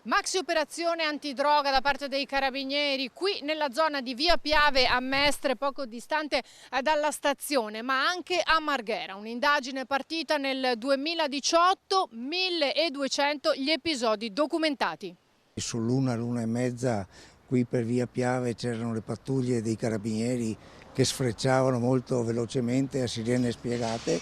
Maxi operazione antidroga da parte dei carabinieri qui nella zona di Via Piave a Mestre, poco distante dalla stazione, ma anche a Marghera. Un'indagine partita nel 2018, 1200 gli episodi documentati. L'una e mezza qui per Via Piave c'erano le pattuglie dei carabinieri che sfrecciavano molto velocemente a sirene spiegate.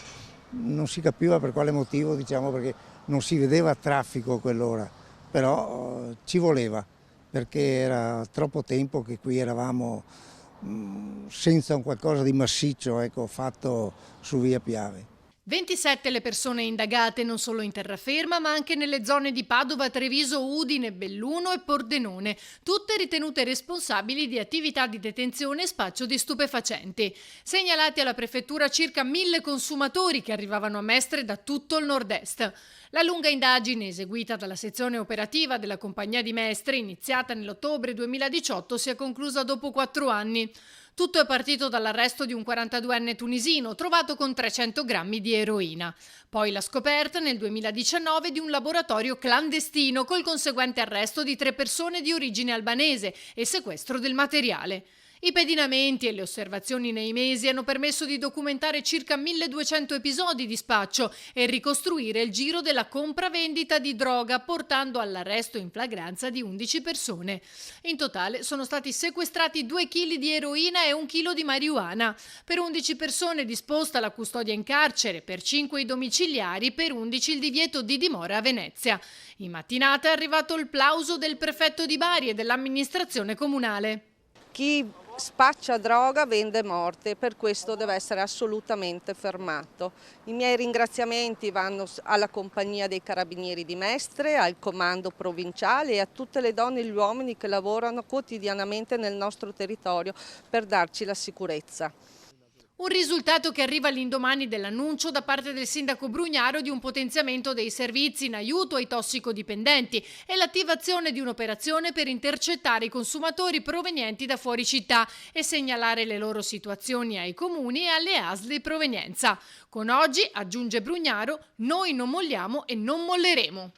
Non si capiva per quale motivo, diciamo perché non si vedeva traffico a quell'ora. Però ci voleva, perché era troppo tempo che qui eravamo senza un qualcosa di massiccio, ecco, fatto su Via Piave. 27 le persone indagate non solo in terraferma ma anche nelle zone di Padova, Treviso, Udine, Belluno e Pordenone, tutte ritenute responsabili di attività di detenzione e spaccio di stupefacenti. Segnalati alla prefettura circa 1000 consumatori che arrivavano a Mestre da tutto il nord-est. La lunga indagine eseguita dalla sezione operativa della Compagnia di Mestre, iniziata nell'ottobre 2018, si è conclusa dopo 4 anni. Tutto è partito dall'arresto di un 42enne tunisino trovato con 300 grammi di eroina. Poi la scoperta nel 2019 di un laboratorio clandestino col conseguente arresto di 3 persone di origine albanese e sequestro del materiale. I pedinamenti e le osservazioni nei mesi hanno permesso di documentare circa 1200 episodi di spaccio e ricostruire il giro della compravendita di droga, portando all'arresto in flagranza di 11 persone. In totale sono stati sequestrati 2 kg di eroina e 1 chilo di marijuana. Per 11 persone è disposta la custodia in carcere, per 5 i domiciliari, per 11 il divieto di dimora a Venezia. In mattinata è arrivato il plauso del prefetto di Bari e dell'amministrazione comunale. Chi spaccia droga vende morte, per questo deve essere assolutamente fermato. I miei ringraziamenti vanno alla Compagnia dei Carabinieri di Mestre, al Comando Provinciale e a tutte le donne e gli uomini che lavorano quotidianamente nel nostro territorio per darci la sicurezza. Un risultato che arriva all'indomani dell'annuncio da parte del sindaco Brugnaro di un potenziamento dei servizi in aiuto ai tossicodipendenti e l'attivazione di un'operazione per intercettare i consumatori provenienti da fuori città e segnalare le loro situazioni ai comuni e alle ASL di provenienza. Con oggi, aggiunge Brugnaro, noi non molliamo e non molleremo.